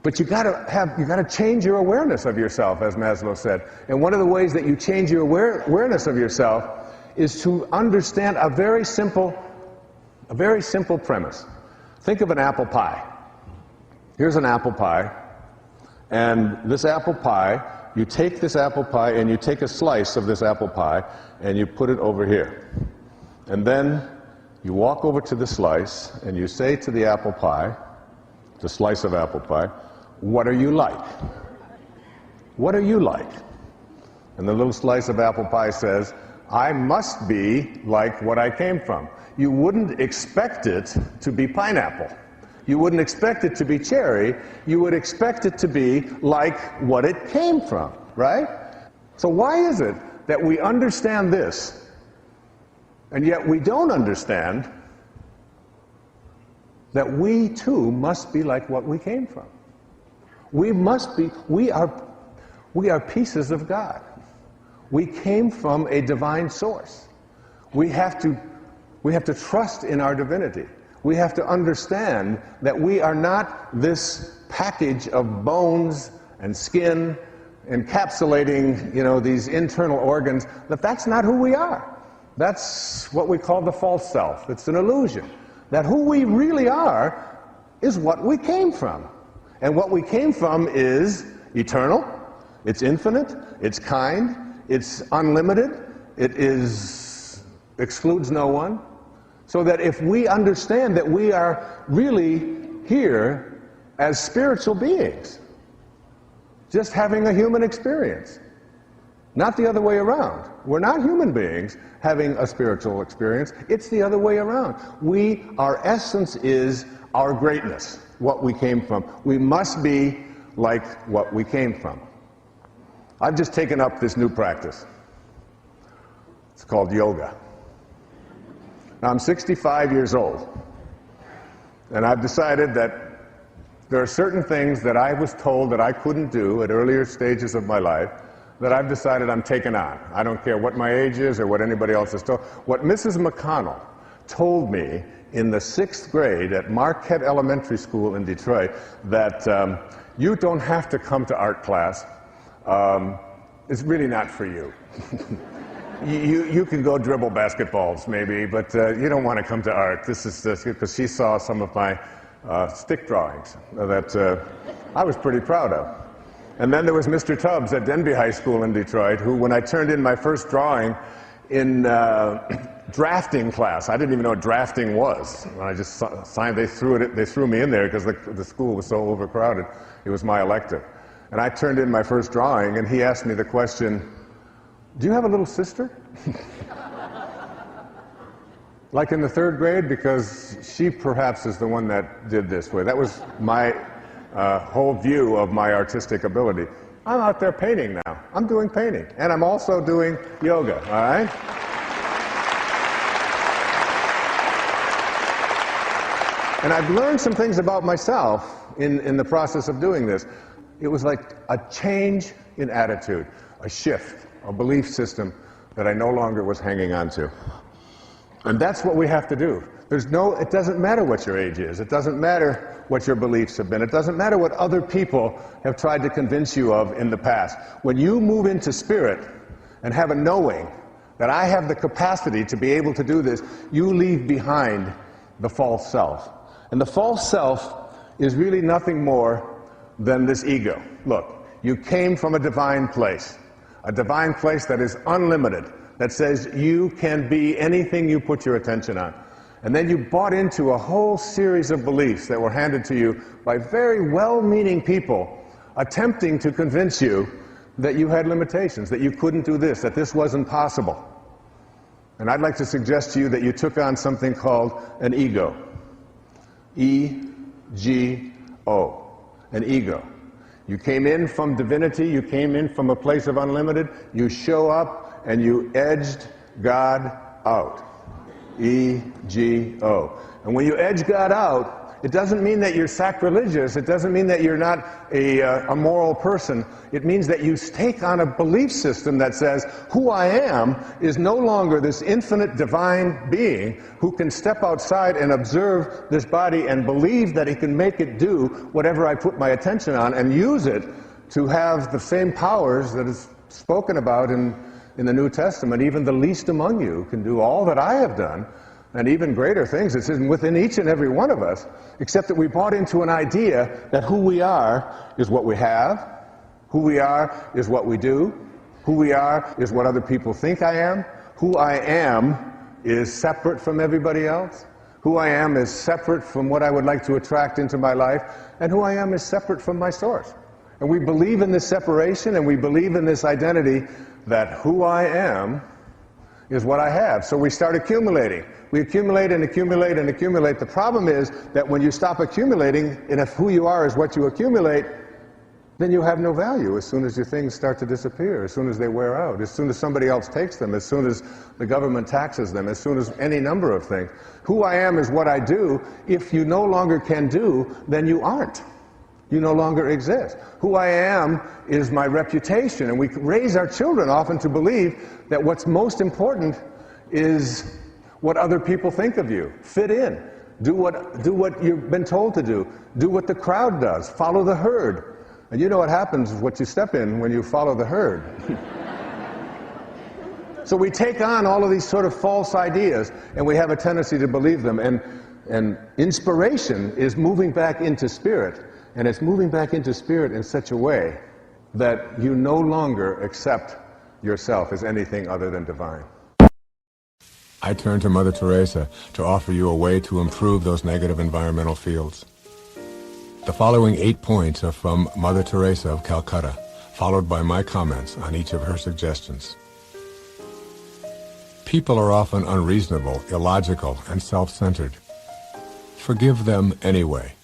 But you gotta change your awareness of yourself, as Maslow said. And one of the ways that you change your awareness of yourself is to understand a very simple premise. Think of an apple pie. Here's an apple pie, and this apple pie, you take this apple pie and you take a slice of this apple pie and you put it over here. And then you walk over to the slice and you say to the apple pie, the slice of apple pie, "What are you like? What are you like?" And the little slice of apple pie says, "I must be like what I came from." You wouldn't expect it to be pineapple. You wouldn't expect it to be cherry. You would expect it to be like what it came from, right? So why is it that we understand this, and yet we don't understand that we too must be like what we came from? We must be, we are pieces of God. We came from a divine source. We have to trust in our divinity. We have to understand that we are not this package of bones and skin encapsulating, these internal organs, that's not who we are. That's what we call the false self. It's an illusion. That who we really are is what we came from. And what we came from is eternal, it's infinite, it's kind, it's unlimited, it excludes no one. So that if we understand that we are really here as spiritual beings, just having a human experience, not the other way around. We're not human beings having a spiritual experience, it's the other way around. Our essence is our greatness, what we came from. We must be like what we came from. I've just taken up this new practice. It's called yoga. Now, I'm 65 years old, and I've decided that there are certain things that I was told that I couldn't do at earlier stages of my life that I've decided I'm taking on. I don't care what my age is or what anybody else has told. What Mrs. McConnell told me in the 6th grade at Marquette Elementary School in Detroit, that you don't have to come to art class. It's really not for you. You can go dribble basketballs maybe, but you don't want to come to art. This is because she saw some of my stick drawings that I was pretty proud of. And then there was Mr. Tubbs at Denby High School in Detroit, who, when I turned in my first drawing in drafting class, I didn't even know what drafting was. When I just signed, they threw me in there because the school was so overcrowded. It was my elective. And I turned in my first drawing, and he asked me the question, "Do you have a little sister?" Like in the 3rd grade, because she perhaps is the one that did this way. That was my whole view of my artistic ability. I'm out there painting now. I'm doing painting. And I'm also doing yoga, all right? And I've learned some things about myself in the process of doing this. It was like a change in attitude, a shift, a belief system that I no longer was hanging on to. And that's what we have to do. It doesn't matter what your age is. It doesn't matter what your beliefs have been. It doesn't matter what other people have tried to convince you of in the past. When you move into spirit and have a knowing that I have the capacity to be able to do this, you leave behind the false self. And the false self is really nothing more than this ego. Look, you came from a divine place that is unlimited, that says you can be anything you put your attention on. And then you bought into a whole series of beliefs that were handed to you by very well-meaning people attempting to convince you that you had limitations, that you couldn't do this, that this wasn't possible. And I'd like to suggest to you that you took on something called an ego. E-G-O. An ego. You came in from divinity, you came in from a place of unlimited, you show up and you edged God out. E-G-O. And when you edge God out, It doesn't mean that you're sacrilegious. It doesn't mean that you're not a moral person. It means that you take on a belief system that says, who I am is no longer this infinite divine being who can step outside and observe this body and believe that he can make it do whatever I put my attention on and use it to have the same powers that is spoken about in the New Testament. Even the least among you can do all that I have done, and even greater things. It's within each and every one of us, except that we bought into an idea that who we are is what we have, who we are is what we do, who we are is what other people think I am, who I am is separate from everybody else, who I am is separate from what I would like to attract into my life, and who I am is separate from my source. And we believe in this separation, and we believe in this identity that who I am is what I have. So we start accumulating. We accumulate and accumulate and accumulate. The problem is that when you stop accumulating, and if who you are is what you accumulate, then you have no value as soon as your things start to disappear, as soon as they wear out, as soon as somebody else takes them, as soon as the government taxes them, as soon as any number of things. Who I am is what I do. If you no longer can do, then you aren't. You no longer exist. Who I am is my reputation, and we raise our children often to believe that what's most important is what other people think of you. Fit in. Do what you've been told to do. Do what the crowd does. Follow the herd. And you know what happens, what you step in when you follow the herd. So we take on all of these sort of false ideas, and we have a tendency to believe them. And inspiration is moving back into spirit. And it's moving back into spirit in such a way that you no longer accept yourself as anything other than divine. I turn to Mother Teresa to offer you a way to improve those negative environmental fields. The following 8 points are from Mother Teresa of Calcutta, followed by my comments on each of her suggestions. People are often unreasonable, illogical, and self-centered. Forgive them anyway.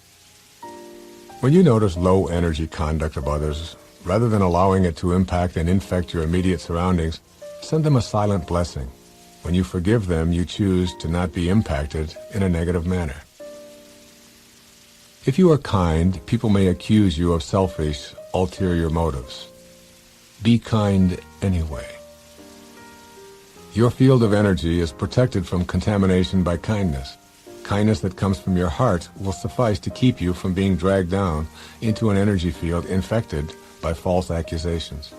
When you notice low-energy conduct of others, rather than allowing it to impact and infect your immediate surroundings, send them a silent blessing. When you forgive them, you choose to not be impacted in a negative manner. If you are kind, people may accuse you of selfish, ulterior motives. Be kind anyway. Your field of energy is protected from contamination by kindness. Kindness that comes from your heart will suffice to keep you from being dragged down into an energy field infected by false accusations.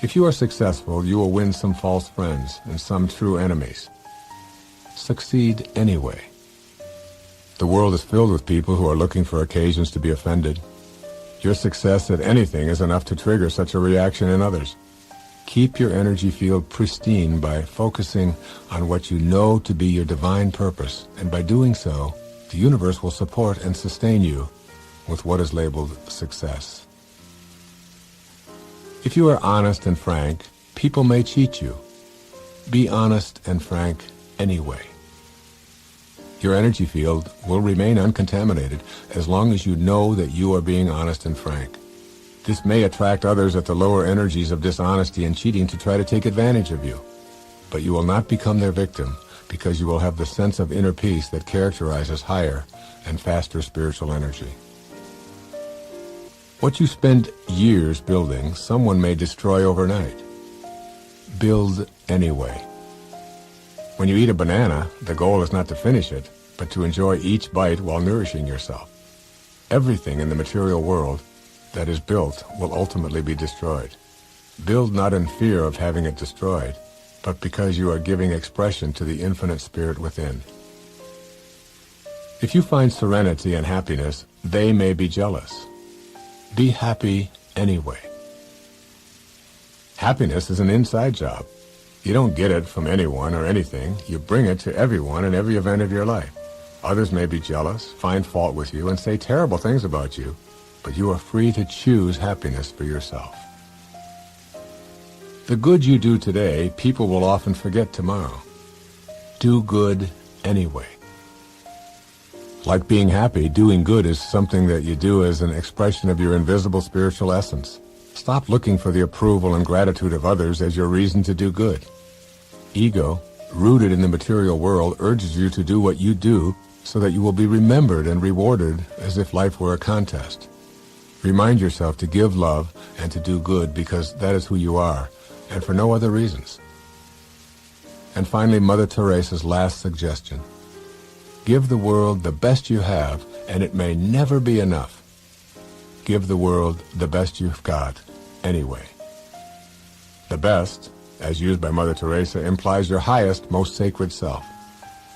If you are successful, you will win some false friends and some true enemies. Succeed anyway. The world is filled with people who are looking for occasions to be offended. Your success at anything is enough to trigger such a reaction in others. Keep your energy field pristine by focusing on what you know to be your divine purpose, and by doing so, the universe will support and sustain you with what is labeled success. If you are honest and frank, people may cheat you. Be honest and frank anyway. Your energy field will remain uncontaminated as long as you know that you are being honest and frank. This may attract others at the lower energies of dishonesty and cheating to try to take advantage of you. But you will not become their victim because you will have the sense of inner peace that characterizes higher and faster spiritual energy. What you spend years building, someone may destroy overnight. Build anyway. When you eat a banana, the goal is not to finish it, but to enjoy each bite while nourishing yourself. Everything in the material world that is built will ultimately be destroyed. Build not in fear of having it destroyed, but because you are giving expression to the infinite spirit within. If you find serenity and happiness, they may be jealous. Be happy anyway. Happiness is an inside job. You don't get it from anyone or anything. You bring it to everyone in every event of your life. Others may be jealous, find fault with you, and say terrible things about you, but you are free to choose happiness for yourself. The good you do today, people will often forget tomorrow. Do good anyway. Like being happy, doing good is something that you do as an expression of your invisible spiritual essence. Stop looking for the approval and gratitude of others as your reason to do good. Ego, rooted in the material world, urges you to do what you do so that you will be remembered and rewarded as if life were a contest. Remind yourself to give love and to do good because that is who you are, and for no other reasons. And finally, Mother Teresa's last suggestion. Give the world the best you have, and it may never be enough. Give the world the best you've got, anyway. The best, as used by Mother Teresa, implies your highest, most sacred self.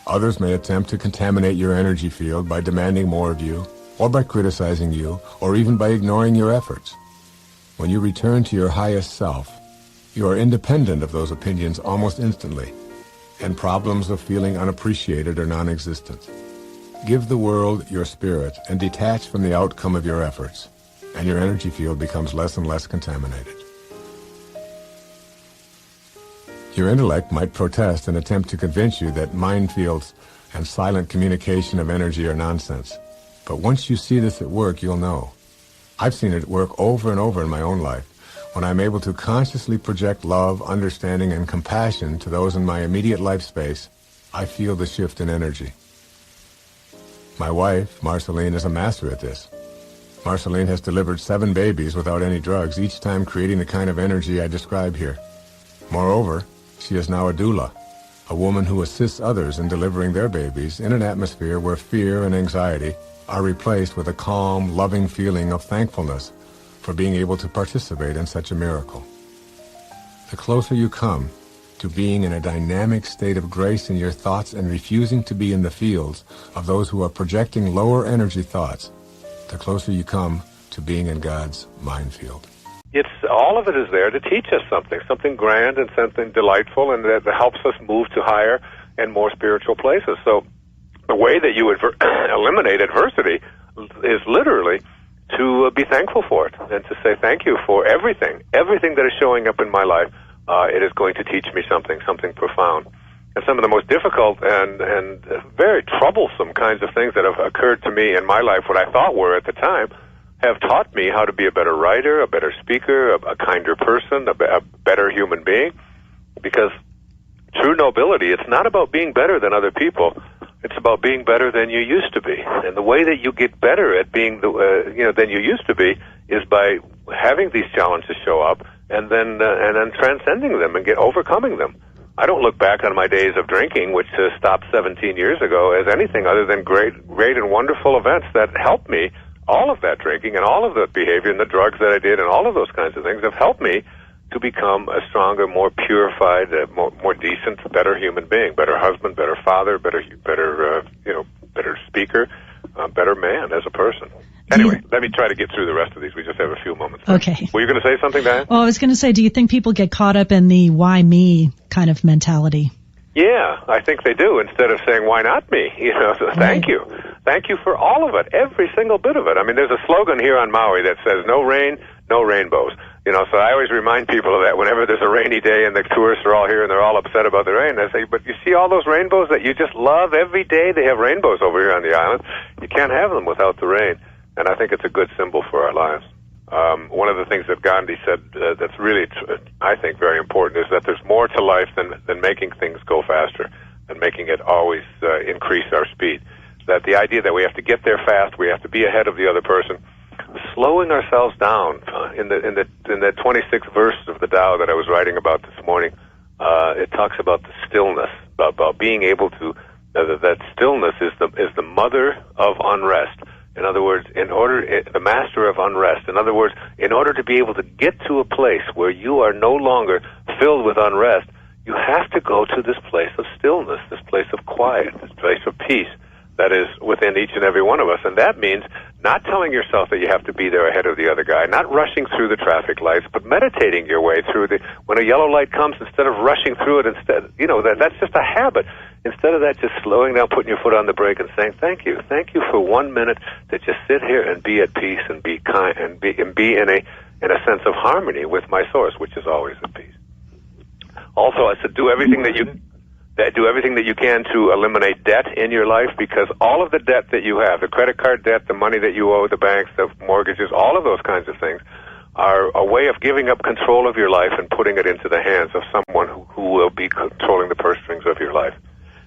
Others may attempt to contaminate your energy field by demanding more of you, or by criticizing you, or even by ignoring your efforts. When you return to your highest self, you are independent of those opinions almost instantly, and problems of feeling unappreciated or non-existent. Give the world your spirit and detach from the outcome of your efforts, and your energy field becomes less and less contaminated. Your intellect might protest and attempt to convince you that minefields and silent communication of energy are nonsense. But once you see this at work, you'll know. I've seen it work over and over in my own life. When I'm able to consciously project love, understanding, and compassion to those in my immediate life space, I feel the shift in energy. My wife, Marceline, is a master at this. Marceline has delivered 7 babies without any drugs, each time creating the kind of energy I describe here. Moreover, she is now a doula, a woman who assists others in delivering their babies in an atmosphere where fear and anxiety are replaced with a calm, loving feeling of thankfulness for being able to participate in such a miracle. The closer you come to being in a dynamic state of grace in your thoughts and refusing to be in the fields of those who are projecting lower energy thoughts, the closer you come to being in God's minefield. All of it is there to teach us something grand and something delightful, and that helps us move to higher and more spiritual places. So the way that you eliminate adversity is literally to be thankful for it and to say thank you for everything that is showing up in my life. It is going to teach me something profound. And some of the most difficult and very troublesome kinds of things that have occurred to me in my life, what I thought were at the time, have taught me how to be a better writer, a better speaker, a kinder person, a better human being. Because true nobility, it's not about being better than other people. It's about being better than you used to be. And the way that you get better at being than you used to be is by having these challenges show up and then transcending them and overcoming them. I don't look back on my days of drinking, which stopped 17 years ago, as anything other than great and wonderful events that helped me. All of that drinking and all of the behavior and the drugs that I did and all of those kinds of things have helped me to become a stronger, more purified, more decent, better human being, better husband, better father, better speaker, better man as a person. Anyway, let me try to get through the rest of these. We just have a few moments. Okay. Were you going to say something, Diane? Well, I was going to say, do you think people get caught up in the why me kind of mentality? Yeah, I think they do, instead of saying, why not me? So thank you. Thank you for all of it, every single bit of it. I mean, there's a slogan here on Maui that says, no rain, no rainbows. So I always remind people of that whenever there's a rainy day and the tourists are all here and they're all upset about the rain. I say, but you see all those rainbows that you just love every day? They have rainbows over here on the island. You can't have them without the rain. And I think it's a good symbol for our lives. One of the things that Gandhi said that's really, I think, very important is that there's more to life than making things go faster, than making it always increase our speed. That the idea that we have to get there fast, we have to be ahead of the other person, slowing ourselves down. In the 26th verse of the Tao that I was writing about this morning, it talks about the stillness, about being able to, that stillness is the mother of unrest. In other words, the master of unrest. In other words, in order to be able to get to a place where you are no longer filled with unrest, you have to go to this place of stillness, this place of quiet, this place of peace that is within each and every one of us. And that means not telling yourself that you have to be there ahead of the other guy, not rushing through the traffic lights, but meditating your way through when a yellow light comes, instead of rushing through it, that's just a habit. Instead of that, just slowing down, putting your foot on the brake and saying, thank you for 1 minute to just sit here and be at peace and be kind and be in a sense of harmony with my source, which is always at peace. Also, I said, do everything that you can to eliminate debt in your life, because all of the debt that you have, the credit card debt, the money that you owe the banks, the mortgages, all of those kinds of things are a way of giving up control of your life and putting it into the hands of someone who will be controlling the purse strings of your life.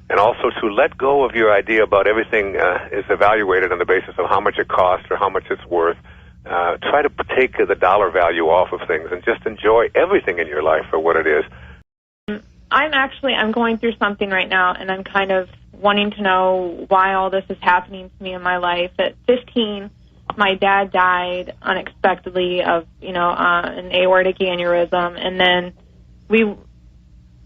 and also to let go of your idea about everything is evaluated on the basis of how much it costs or how much it's worth. Try to take the dollar value off of things and just enjoy everything in your life for what it is. I'm going through something right now, and I'm kind of wanting to know why all this is happening to me in my life. At 15, my dad died unexpectedly of, an aortic aneurysm, and then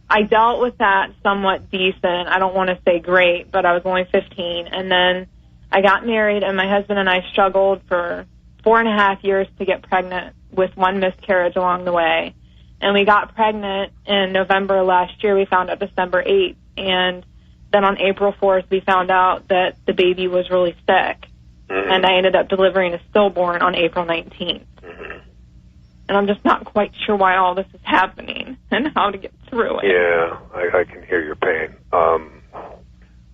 I dealt with that somewhat decent. I don't want to say great, but I was only 15, and then I got married, and my husband and I struggled for 4.5 years to get pregnant with one miscarriage along the way. And we got pregnant in November last year. We found out December 8th. And then on April 4th, we found out that the baby was really sick. Mm-hmm. And I ended up delivering a stillborn on April 19th. Mm-hmm. And I'm just not quite sure why all this is happening and how to get through it. Yeah, I can hear your pain.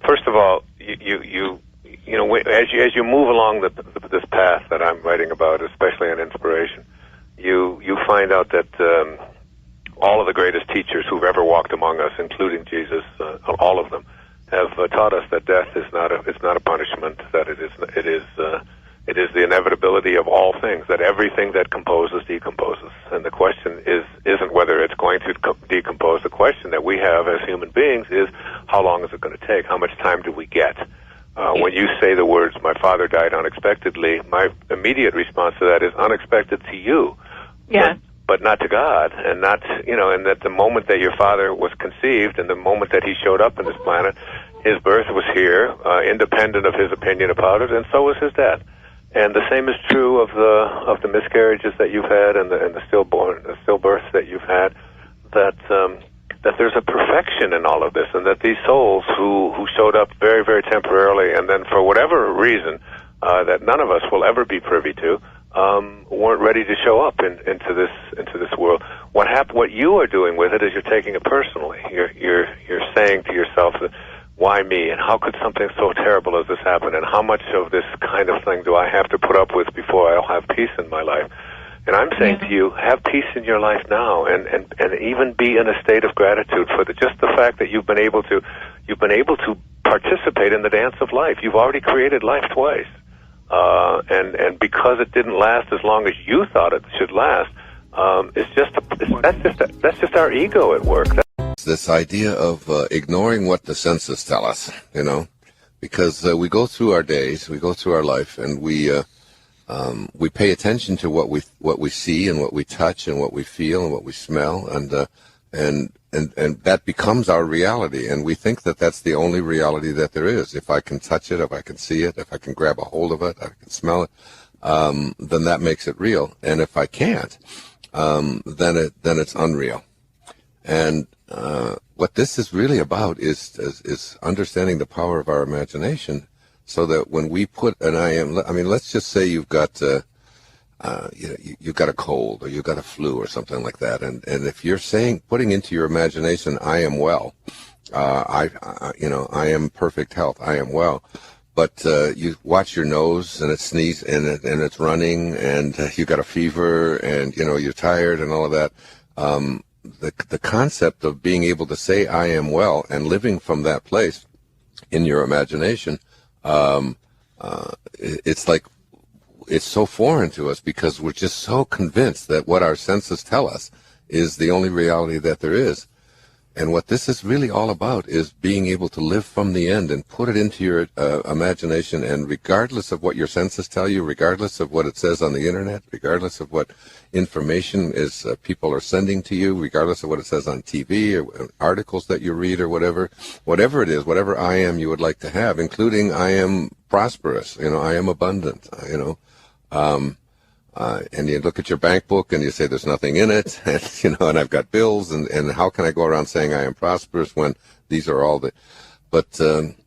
First of all, as you move along this path that I'm writing about, especially in inspiration, you find out that all of the greatest teachers who've ever walked among us, including Jesus, all of them, have taught us that death is not a punishment, that it is the inevitability of all things, that everything that composes decomposes, and the question isn't whether it's going to decompose. The question that we have as human beings is how long is it going to take? How much time do we get? When you say the words, "My father died unexpectedly," my immediate response to that is unexpected to you. Yeah. But not to God, and not, and that the moment that your father was conceived and the moment that he showed up on this planet, his birth was here, independent of his opinion about it, and so was his death. And the same is true of the miscarriages that you've had and the stillbirths that you've had, that there's a perfection in all of this, and that these souls who showed up very, very temporarily, and then for whatever reason that none of us will ever be privy to, weren't ready to show up into this world. What you are doing with it is you're taking it personally. You're saying to yourself, why me? And how could something so terrible as this happen? And how much of this kind of thing do I have to put up with before I'll have peace in my life? And I'm saying to you, have peace in your life now, and even be in a state of gratitude for just the fact that you've been able to participate in the dance of life. You've already created life twice. And because it didn't last as long as you thought it should last, that's just our ego at work. This idea of ignoring what the senses tell us, because we go through our days, we go through our life, and we pay attention to what we see and what we touch and what we feel and what we smell, and that becomes our reality, and we think that that's the only reality that there is. If I can touch it, if I can see it, if I can grab a hold of it, I can smell it, then that makes it real. And if I can't, then it's unreal. And what this is really about is understanding the power of our imagination, so that when we put an I am, let's just say you've got you've got a cold or you've got a flu or something like that, and if you're putting into your imagination, I am well, I am perfect health, I am well, but you watch your nose and it sneezes and it's running, and you got a fever, and you're tired and all of that. The concept of being able to say I am well and living from that place in your imagination, it's like, it's so foreign to us, because we're just so convinced that what our senses tell us is the only reality that there is. And what this is really all about is being able to live from the end and put it into your imagination, and regardless of what your senses tell you, regardless of what it says on the internet, regardless of what information people are sending to you, regardless of what it says on TV or articles that you read or whatever it is, whatever I am you would like to have, including I am prosperous, I am abundant, and you look at your bank book and you say there's nothing in it, and and I've got bills, and how can I go around saying I am prosperous when these are all but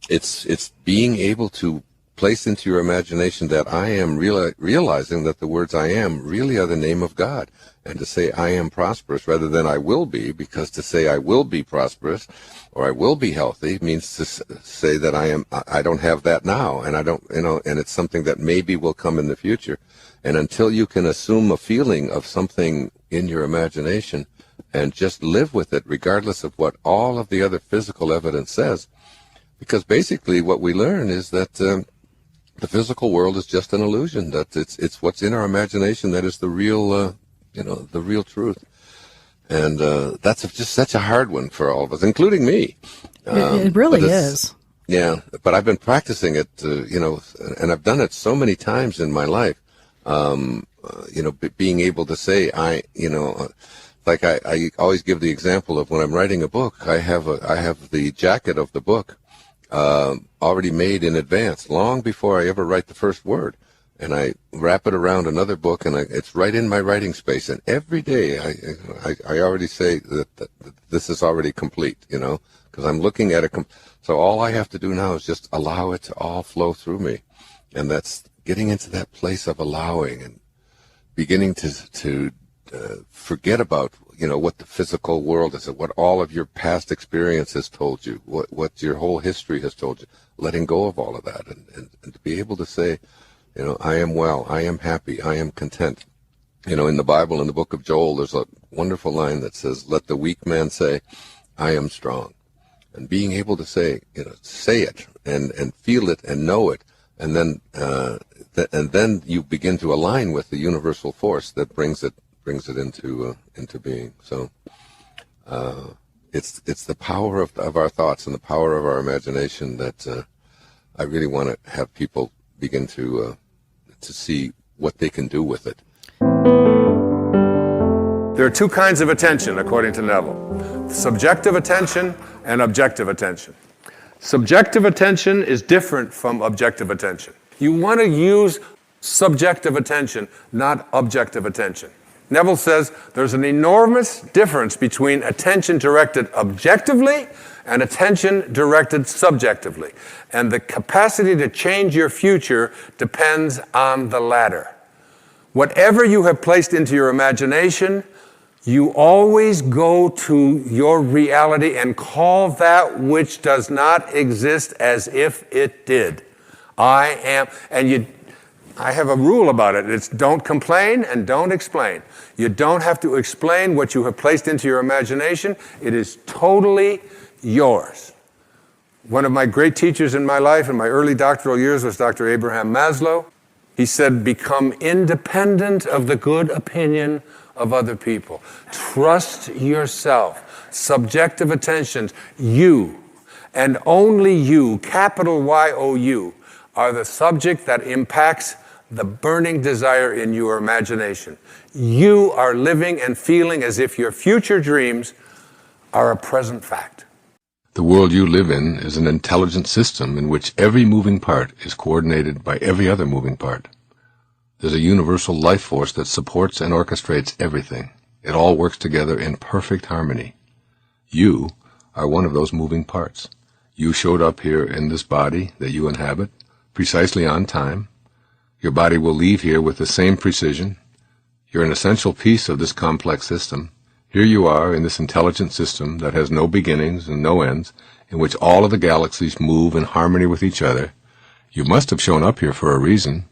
it's being able to place into your imagination that I am realizing that the words I am really are the name of God, and to say I am prosperous rather than I will be, because to say I will be prosperous or I will be healthy means to say that I don't have that now, and I don't, and it's something that maybe will come in the future. And until you can assume a feeling of something in your imagination and just live with it regardless of what all of the other physical evidence says, Because basically what we learn is that the physical world is just an illusion, that it's what's in our imagination that is the real, the real truth. And that's just such a hard one for all of us, including me. It really is. Yeah, but I've been practicing it, and I've done it so many times in my life. Being able to say, I always give the example of when I'm writing a book, I have the jacket of the book already made in advance, long before I ever write the first word. And I wrap it around another book, and it's right in my writing space. And every day I already say that this is already complete, because I'm looking at it. So all I have to do now is just allow it to all flow through me. And that's getting into that place of allowing and beginning to forget about, what the physical world is, what all of your past experience has told you, what your whole history has told you, letting go of all of that and to be able to say, I am well, I am happy, I am content. In the Bible, in the book of Joel, there's a wonderful line that says, let the weak man say, I am strong. And being able to say it and feel it and know it, and then you begin to align with the universal force that brings it into being. So it's the power of our thoughts and the power of our imagination that I really want to have people begin to see what they can do with it. There are two kinds of attention, according to Neville: subjective attention and objective attention. Subjective attention is different from objective attention. You want to use subjective attention, not objective attention. Neville says there's an enormous difference between attention directed objectively and attention directed subjectively. And the capacity to change your future depends on the latter. Whatever you have placed into your imagination, you always go to your reality and call that which does not exist as if it did. I am, and I have a rule about it. It's don't complain and don't explain. You don't have to explain what you have placed into your imagination. It is totally yours. One of my great teachers in my life in my early doctoral years was Dr. Abraham Maslow. He said, become independent of the good opinion of other people. Trust yourself. Subjective attentions, you, and only you, capital Y-O-U, are the subject that impacts the burning desire in your imagination. You are living and feeling as if your future dreams are a present fact. The world you live in is an intelligent system in which every moving part is coordinated by every other moving part. There's a universal life force that supports and orchestrates everything. It all works together in perfect harmony. You are one of those moving parts. You showed up here in this body that you inhabit, precisely on time. Your body will leave here with the same precision. You're an essential piece of this complex system. Here you are in this intelligent system that has no beginnings and no ends, in which all of the galaxies move in harmony with each other. You must have shown up here for a reason.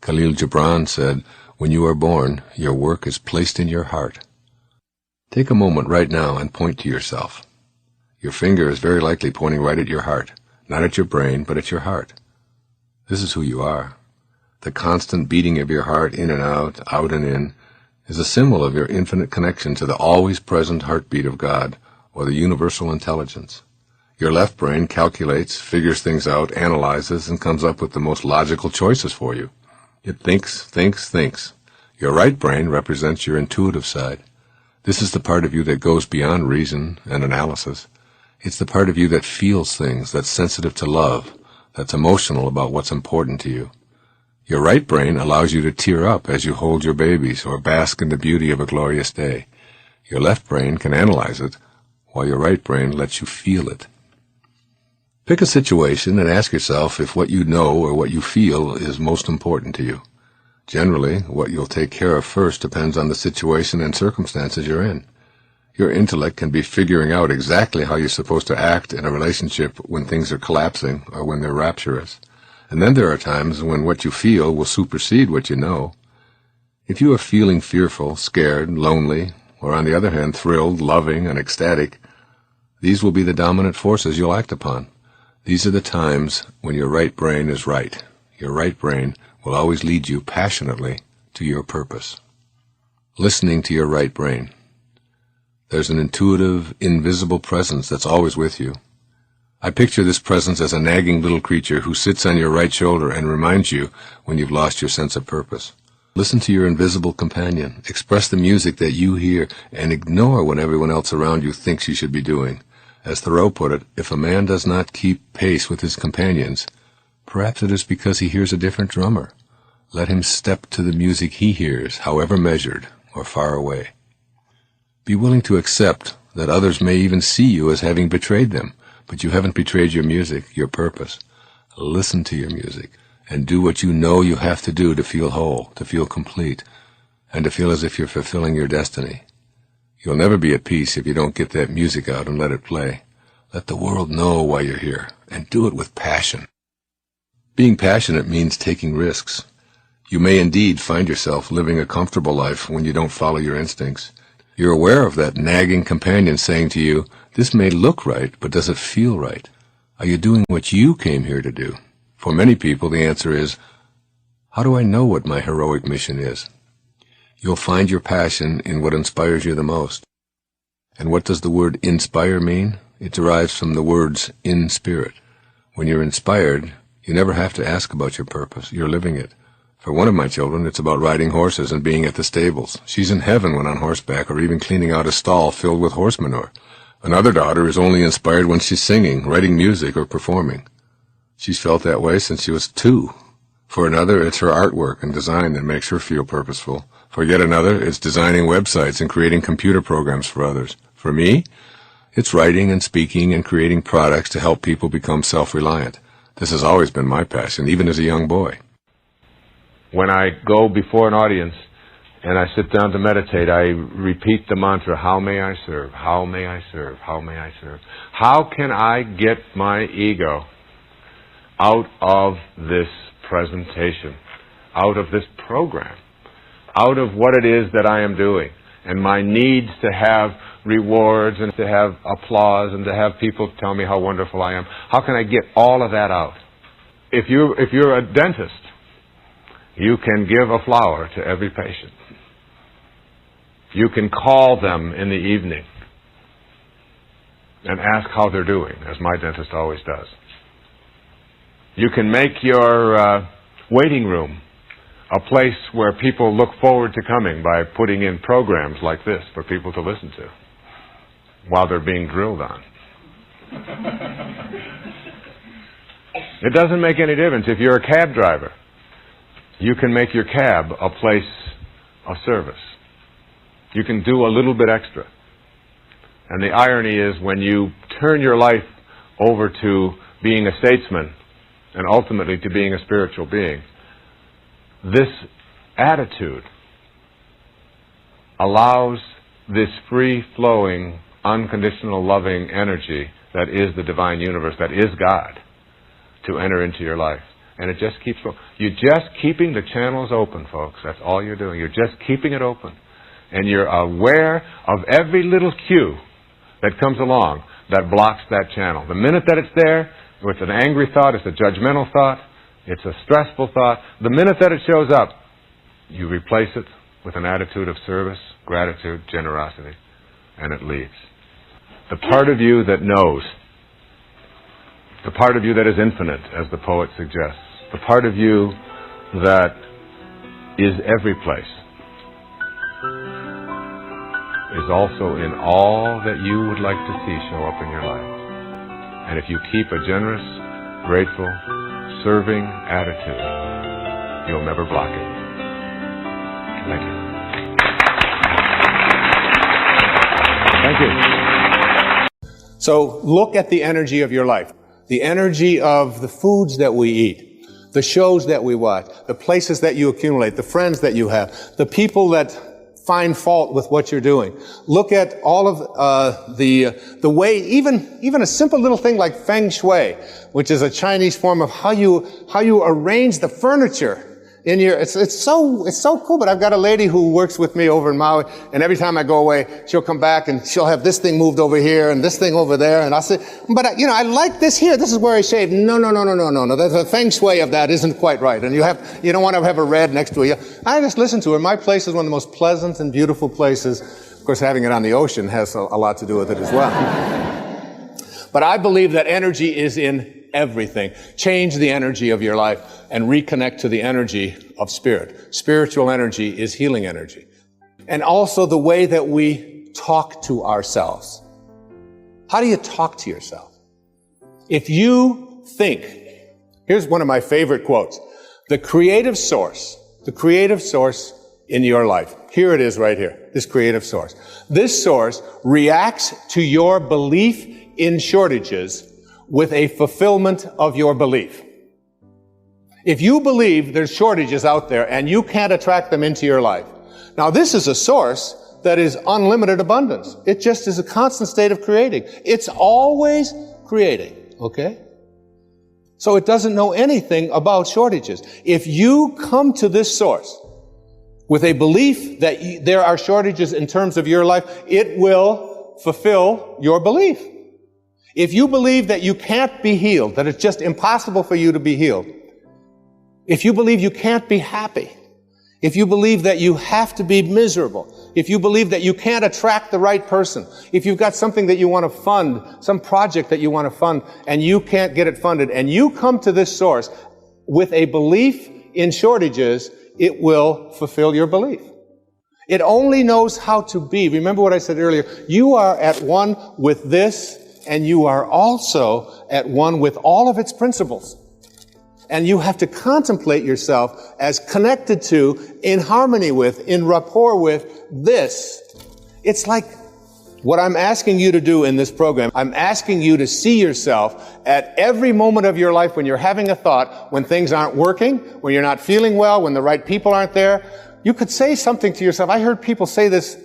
Khalil Gibran said, when you are born, your work is placed in your heart. Take a moment right now and point to yourself. Your finger is very likely pointing right at your heart, not at your brain, but at your heart. This is who you are. The constant beating of your heart in and out and in, is a symbol of your infinite connection to the always present heartbeat of God, or the universal intelligence. Your left brain calculates, figures things out, analyzes, and comes up with the most logical choices for you. It thinks. Your right brain represents your intuitive side. This is the part of you that goes beyond reason and analysis. It's the part of you that feels things, that's sensitive to love, that's emotional about what's important to you. Your right brain allows you to tear up as you hold your babies or bask in the beauty of a glorious day. Your left brain can analyze it, while your right brain lets you feel it. Pick a situation and ask yourself if what you know or what you feel is most important to you. Generally, what you'll take care of first depends on the situation and circumstances you're in. Your intellect can be figuring out exactly how you're supposed to act in a relationship when things are collapsing or when they're rapturous. And then there are times when what you feel will supersede what you know. If you are feeling fearful, scared, lonely, or on the other hand thrilled, loving, and ecstatic, these will be the dominant forces you'll act upon. These are the times when your right brain is right. Your right brain will always lead you passionately to your purpose. Listening to your right brain. There's an intuitive, invisible presence that's always with you. I picture this presence as a nagging little creature who sits on your right shoulder and reminds you when you've lost your sense of purpose. Listen to your invisible companion. Express the music that you hear and ignore what everyone else around you thinks you should be doing. As Thoreau put it, if a man does not keep pace with his companions, perhaps it is because he hears a different drummer. Let him step to the music he hears, however measured or far away. Be willing to accept that others may even see you as having betrayed them, but you haven't betrayed your music, your purpose. Listen to your music and do what you know you have to do to feel whole, to feel complete, and to feel as if you're fulfilling your destiny. You'll never be at peace if you don't get that music out and let it play. Let the world know why you're here, and do it with passion. Being passionate means taking risks. You may indeed find yourself living a comfortable life when you don't follow your instincts. You're aware of that nagging companion saying to you, this may look right, but does it feel right? Are you doing what you came here to do? For many people, the answer is, how do I know what my heroic mission is? You'll find your passion in what inspires you the most. And what does the word inspire mean? It derives from the words in spirit. When you're inspired, you never have to ask about your purpose. You're living it. For one of my children, it's about riding horses and being at the stables. She's in heaven when on horseback or even cleaning out a stall filled with horse manure. Another daughter is only inspired when she's singing, writing music, or performing. She's felt that way since she was 2. For another, it's her artwork and design that makes her feel purposeful. For yet another, it's designing websites and creating computer programs for others. For me, it's writing and speaking and creating products to help people become self-reliant. This has always been my passion, even as a young boy. When I go before an audience and I sit down to meditate, I repeat the mantra, how may I serve? How may I serve? How may I serve? How can I get my ego out of this presentation, out of this program, out of what it is that I am doing, and my needs to have rewards and to have applause and to have people tell me how wonderful I am? How can I get all of that out? If you're a dentist, you can give a flower to every patient. You can call them in the evening and ask how they're doing, as my dentist always does. You can make your waiting room a place where people look forward to coming by putting in programs like this for people to listen to while they're being drilled on. It doesn't make any difference. If you're a cab driver, you can make your cab a place of service. You can do a little bit extra. And the irony is when you turn your life over to being a statesman and ultimately to being a spiritual being, this attitude allows this free-flowing, unconditional, loving energy that is the divine universe, that is God, to enter into your life. And it just keeps going. You're just keeping the channels open, folks. That's all you're doing. You're just keeping it open. And you're aware of every little cue that comes along that blocks that channel. The minute that it's there, it's an angry thought, it's a judgmental thought, it's a stressful thought. The minute that it shows up, you replace it with an attitude of service, gratitude, generosity, and it leaves. The part of you that knows, the part of you that is infinite, as the poet suggests, the part of you that is every place, is also in all that you would like to see show up in your life. And if you keep a generous, grateful, serving attitude, you'll never block it. Thank you. Thank you. So look at the energy of your life. The energy of the foods that we eat, the shows that we watch, the places that you accumulate, the friends that you have, the people that find fault with what you're doing. Look at all of the way, even a simple little thing like feng shui, which is a Chinese form of how you arrange the furniture It's so cool, but I've got a lady who works with me over in Maui, and every time I go away, she'll come back and she'll have this thing moved over here and this thing over there, and I'll say, but I like this here. This is where I shave. No. The feng shui of that isn't quite right, and you don't want to have a red next to you. I just listen to her. My place is one of the most pleasant and beautiful places. Of course, having it on the ocean has a lot to do with it as well. But I believe that energy is in everything. Change the energy of your life and reconnect to the energy of spirit. Spiritual energy is healing energy. And also the way that we talk to ourselves. How do you talk to yourself? If you think, here's one of my favorite quotes, the creative source in your life. Here it is right here, this creative source. This source reacts to your belief in shortages with a fulfillment of your belief. If you believe there's shortages out there and you can't attract them into your life, now this is a source that is unlimited abundance. It just is a constant state of creating. It's always creating, okay? So it doesn't know anything about shortages. If you come to this source with a belief that there are shortages in terms of your life, it will fulfill your belief. If you believe that you can't be healed, that it's just impossible for you to be healed, if you believe you can't be happy, if you believe that you have to be miserable, if you believe that you can't attract the right person, if you've got something that you want to fund, some project that you want to fund, and you can't get it funded, and you come to this source with a belief in shortages, it will fulfill your belief. It only knows how to be. Remember what I said earlier. You are at one with this, and you are also at one with all of its principles. And you have to contemplate yourself as connected to, in harmony with, in rapport with this. It's like what I'm asking you to do in this program. I'm asking you to see yourself at every moment of your life when you're having a thought, when things aren't working, when you're not feeling well, when the right people aren't there. You could say something to yourself. I heard people say this,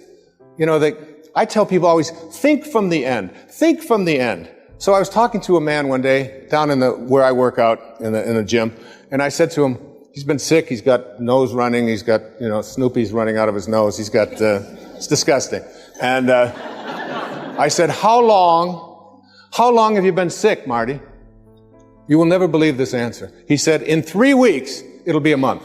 I tell people always, think from the end. Think from the end. So I was talking to a man one day down where I work out in the gym, and I said to him, he's been sick, he's got nose running, he's got, Snoopy's running out of his nose, he's got, it's disgusting. And, I said, how long have you been sick, Marty? You will never believe this answer. He said, in 3 weeks, it'll be a month.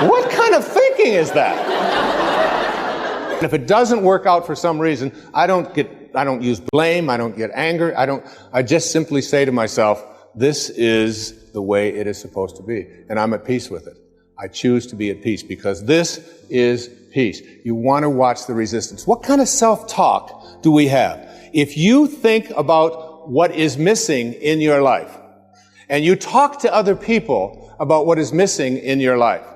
What kind of thinking is that? And if it doesn't work out for some reason, I don't use blame, I don't get anger, I just simply say to myself, this is the way it is supposed to be, and I'm at peace with it. I choose to be at peace because this is peace. You want to watch the resistance. What kind of self-talk do we have? If you think about what is missing in your life, and you talk to other people about what is missing in your life,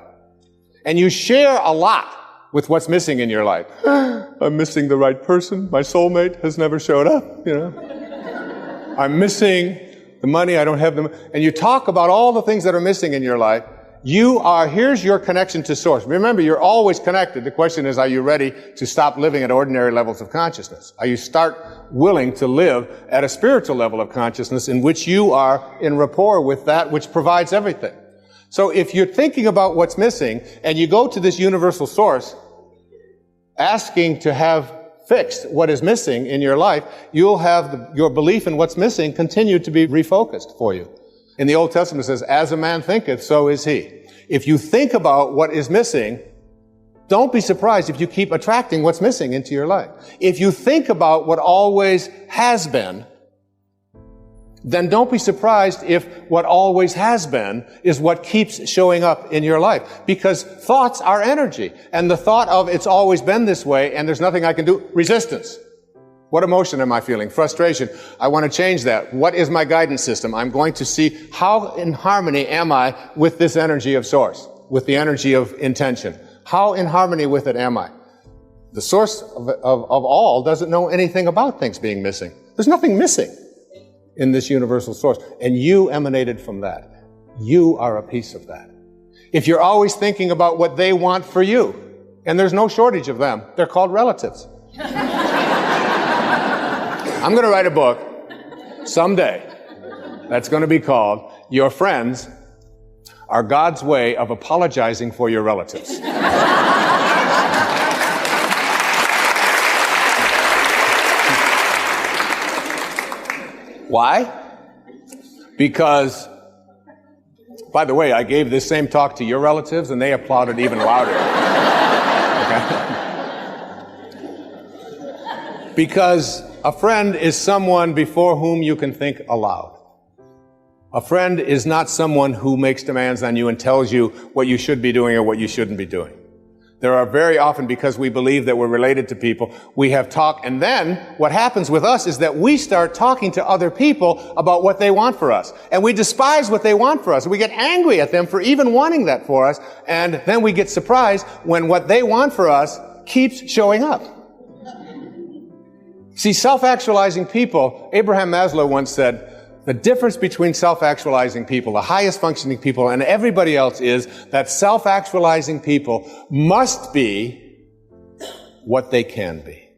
and you share a lot with what's missing in your life. I'm missing the right person. My soulmate has never showed up, I'm missing the money, I don't have them. And you talk about all the things that are missing in your life. Here's your connection to Source. Remember, you're always connected. The question is, are you ready to stop living at ordinary levels of consciousness? Are you willing to live at a spiritual level of consciousness in which you are in rapport with that which provides everything? So if you're thinking about what's missing, and you go to this universal source, asking to have fixed what is missing in your life, you'll have your belief in what's missing continue to be refocused for you. In the Old Testament it says, as a man thinketh, so is he. If you think about what is missing, don't be surprised if you keep attracting what's missing into your life. If you think about what always has been, then don't be surprised if what always has been is what keeps showing up in your life. Because thoughts are energy. And the thought of it's always been this way and there's nothing I can do, resistance. What emotion am I feeling? Frustration. I want to change that. What is my guidance system? I'm going to see how in harmony am I with this energy of Source, with the energy of intention. How in harmony with it am I? The source of all doesn't know anything about things being missing. There's nothing missing in this universal source. And you emanated from that. You are a piece of that. If you're always thinking about what they want for you, and there's no shortage of them, they're called relatives. I'm going to write a book someday that's going to be called Your Friends Are God's Way of Apologizing for Your Relatives. Why? Because, by the way, I gave this same talk to your relatives and they applauded even louder. Okay? Because a friend is someone before whom you can think aloud. A friend is not someone who makes demands on you and tells you what you should be doing or what you shouldn't be doing. There are very often, because we believe that we're related to people, we have talk, and then what happens with us is that we start talking to other people about what they want for us. And we despise what they want for us. We get angry at them for even wanting that for us, and then we get surprised when what they want for us keeps showing up. See, self-actualizing people, Abraham Maslow once said, the difference between self-actualizing people, the highest functioning people, and everybody else is that self-actualizing people must be what they can be.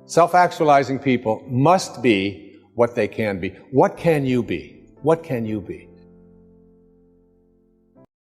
Self-actualizing people must be what they can be. What can you be? What can you be?